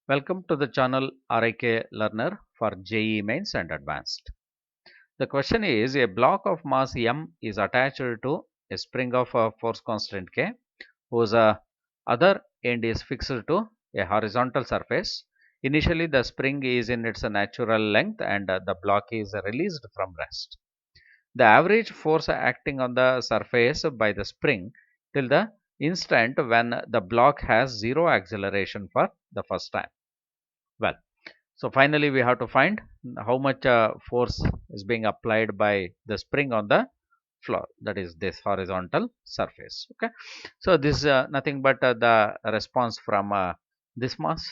Welcome to the channel RIK Learner for JEE Mains and Advanced. The question is, a block of mass m is attached to a spring of force constant k whose other end is fixed to a horizontal surface. Initially the spring is in its natural length and the block is released from rest. The average force acting on the surface by the spring till the instant when the block has zero acceleration for the first time. Well, so finally we have to find how much force is being applied by the spring on the floor, that is this horizontal surface. Okay, so this is nothing but the response from this mass.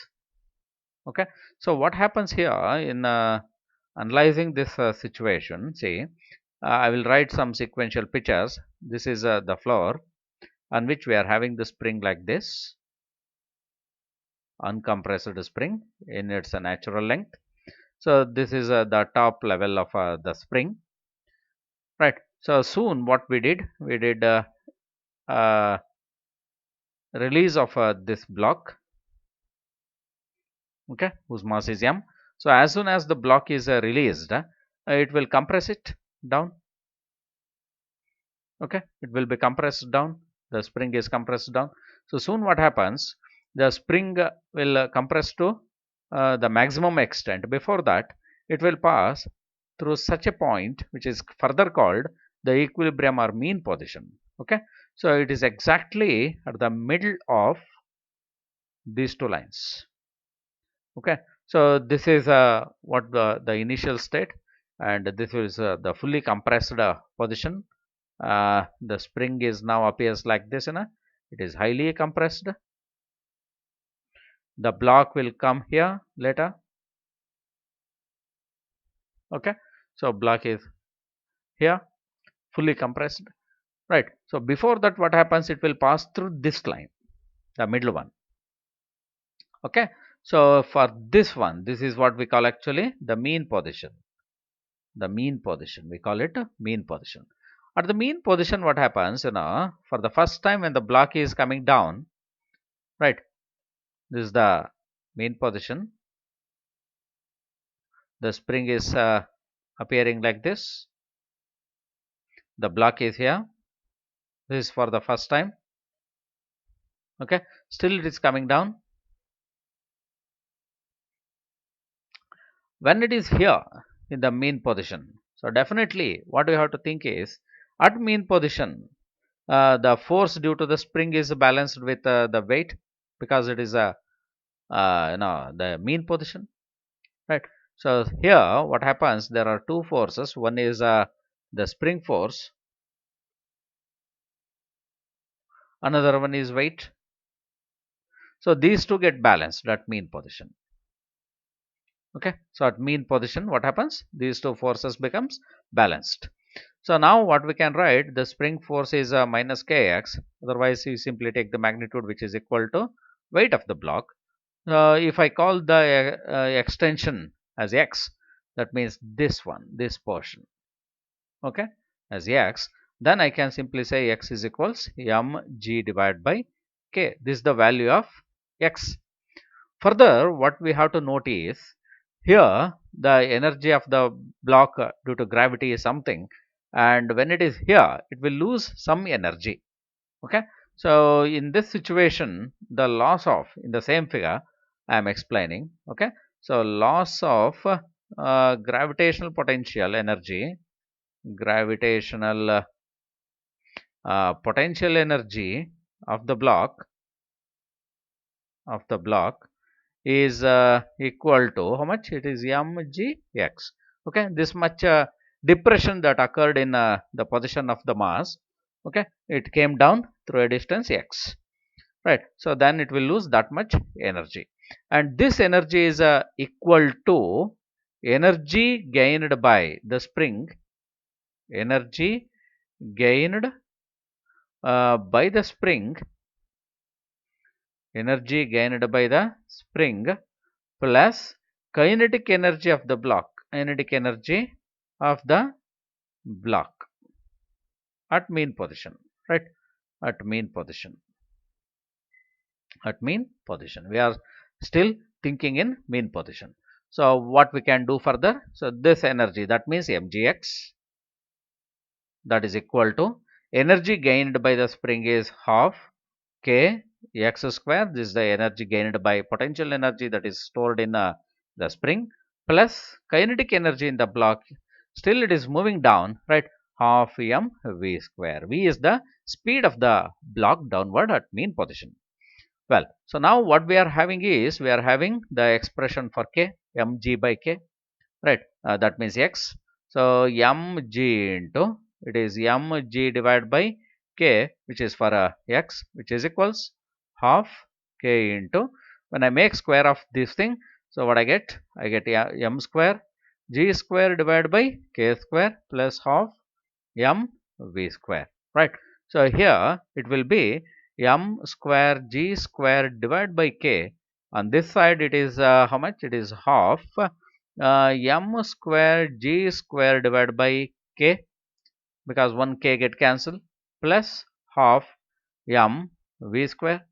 Okay, so what happens here in analyzing this situation, see, I will write some sequential pictures. This is the floor on which we are having the spring like this, uncompressed spring in its natural length. So this is the top level of the spring, right? So soon what we did uh, release of this block, okay, whose mass is m. So as soon as the block is released, it will compress it down. Okay, it will be compressed down. The spring is compressed down. So soon what happens? The spring will compress to the maximum extent. Before that, it will pass through such a point which is further called the equilibrium or mean position. Okay, so it is exactly at the middle of these two lines. Okay, so this is what the initial state, and this is the fully compressed position. The spring is now appears like this, it is highly compressed. The block will come here later. Okay, so block is here fully compressed, right? So before that what happens, it will pass through this line, the middle one. Okay, so for this one, this is what we call actually the mean position. The mean position, we call it mean position. At the mean position what happens, for the first time when the block is coming down, right, this is the mean position. The spring is appearing like this, the block is here, this is for the first time. Okay, still it is coming down. When it is here in the mean position, so definitely what we have to think is, at mean position the force due to the spring is balanced with the weight, because it is a the mean position, right? So here what happens, there are two forces. One is the spring force, another one is weight. So these two get balanced at mean position. Okay, so at mean position what happens, these two forces becomes balanced. So now what we can write, the spring force is minus kx, otherwise you simply take the magnitude which is equal to weight of the block. If I call the extension as x, that means this one, this portion, okay, as x, then I can simply say x is equals mg divided by k. This is the value of x. Further, what we have to note is, here the energy of the block due to gravity is something, and when it is here, it will lose some energy. Okay, so in this situation, the loss of, in the same figure I am explaining. Okay, so loss of gravitational potential energy, gravitational potential energy of the block is equal to how much? It is mgx. Okay, this much depression that occurred in the position of the mass, okay, it came down through a distance x, right? So then it will lose that much energy, and this energy is equal to energy gained by the spring, energy gained by the spring, energy gained by the spring plus kinetic energy of the block, kinetic energy of the block at mean position, right? At mean position, at mean position, we are still thinking in mean position. So what we can do further? So this energy, that means mgx, that is equal to energy gained by the spring is half k x square. This is the energy gained by potential energy that is stored in the spring, plus kinetic energy in the block. Still it is moving down, right? Half m v square. V is the speed of the block downward at mean position. Well, so now what we are having is, we are having the expression for k, mg by k, right? That means x. So mg into, it is mg divided by k, which is for x, which is equals half k into, when I make square of this thing, so what I get m square g square divided by k square plus half m v square, right? So here it will be m square g square divided by k. On this side it is how much? It is half m square g square divided by k, because one k get cancelled, plus half m v square.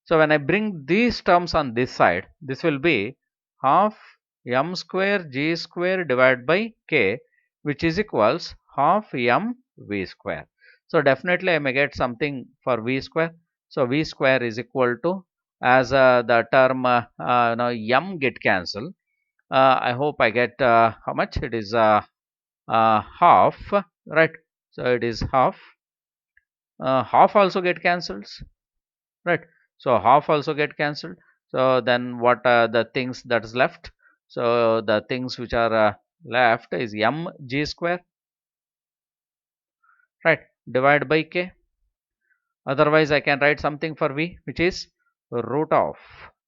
So when I bring these terms on this side, this will be half m square g square divided by k, which is equals half m v square. So definitely I may get something for v square. So v square is equal to, as the term now m get cancelled, I hope I get how much? It is half, right? So it is half. Half also get cancelled, right? So half also get cancelled. So then what are the things that is left? So the things which are left is mg square, right, divided by k. Otherwise I can write something for v, which is root of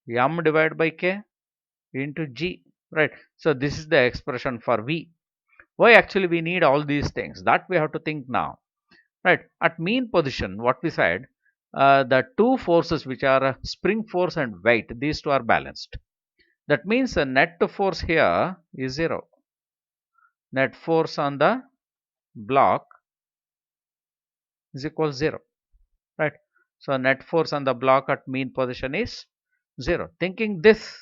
m divided by k into g, right? So this is the expression for v. Why actually we need all these things? That we have to think now, right? At mean position, what we said, the two forces which are spring force and weight, these two are balanced. That means the net force here is 0. Net force on the block is equal 0, right? So net force on the block at mean position is 0. Thinking this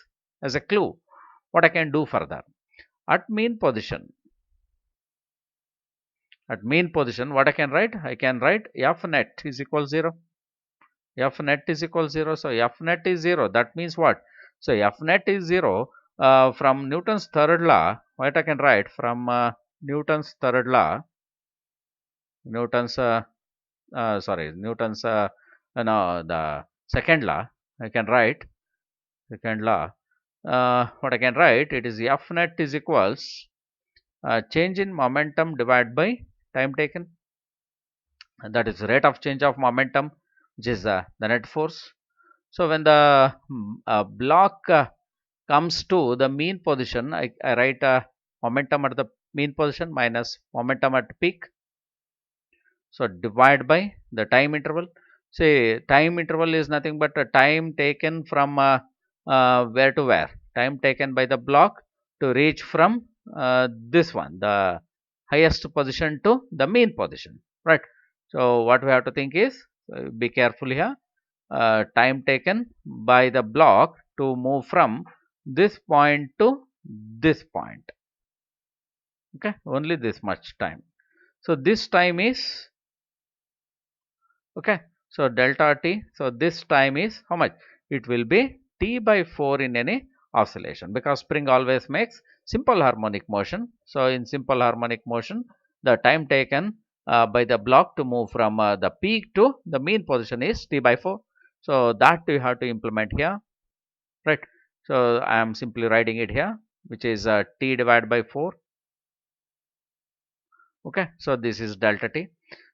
as a clue, what I can do further? At mean position, what I can write? I can write f net is equal 0. F net is equal 0. So F net is 0. That means what? So F net is 0 from Newton's third law. What I can write from Newton's third law? Newton's Newton's no, the second law. I can write second law. What I can write? It is F net is equals change in momentum divided by time taken. And that is rate of change of momentum, which is the net force. So when the block comes to the mean position, I write momentum at the mean position minus momentum at peak. So divide by the time interval. Say time interval is nothing but a time taken from where to where. Time taken by the block to reach from this one, the highest position to the mean position, right? So what we have to think is, be careful here. Time taken by the block to move from this point to this point, okay, only this much time. So this time is, okay, so delta t. So this time is how much? It will be t by 4 in any oscillation, because spring always makes simple harmonic motion. So in simple harmonic motion, the time taken by the block to move from the peak to the mean position is t by 4. So that you have to implement here, right? So I am simply writing it here, which is t divided by 4. Okay, so this is delta t.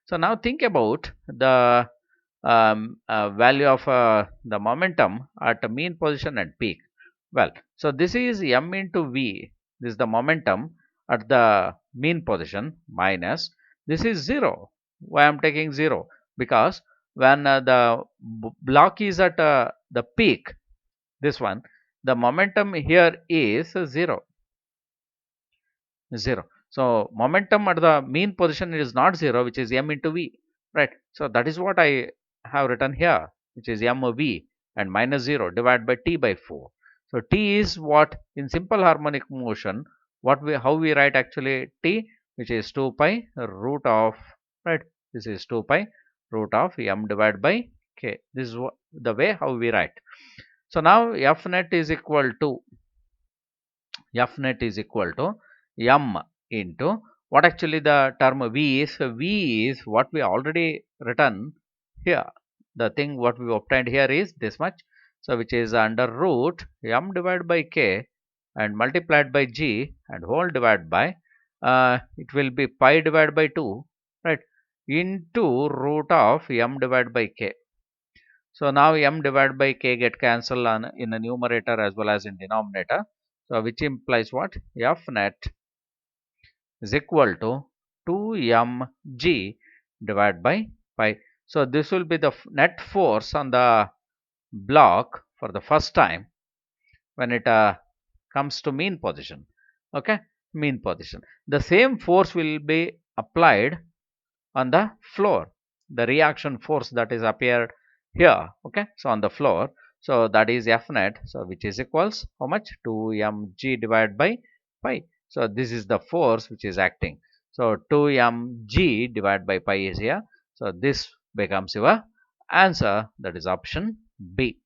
So now think about the value of the momentum at the mean position and peak. Well, so this is m into v. This is the momentum at the mean position minus this is 0. Why I am taking 0? Because when the block is at the peak, this one, the momentum here is 0. So momentum at the mean position is not 0, which is m into v, right? So that is what I have written here, which is m v and minus 0 divided by t by 4. So T is what in simple harmonic motion, how we write actually T, which is 2 pi root of, right, this is 2 pi root of m divided by k. This is the way how we write. So now F net is equal to m into what actually the term V is. V is what we already written here. The thing what we obtained here is this much. So which is under root m divided by k and multiplied by g and whole divided by it will be pi divided by 2, right, into root of m divided by k. So now m divided by k get cancelled on in the numerator as well as in denominator. So which implies what? F net is equal to 2mg divided by pi. So this will be the net force on the block for the first time when it comes to mean position. Okay, mean position. The same force will be applied on the floor, the reaction force that is appeared here. Okay, so on the floor, so that is F net, so which is equals how much? 2mg divided by pi. So this is the force which is acting. So 2mg divided by pi is here. So this becomes your answer, that is option B.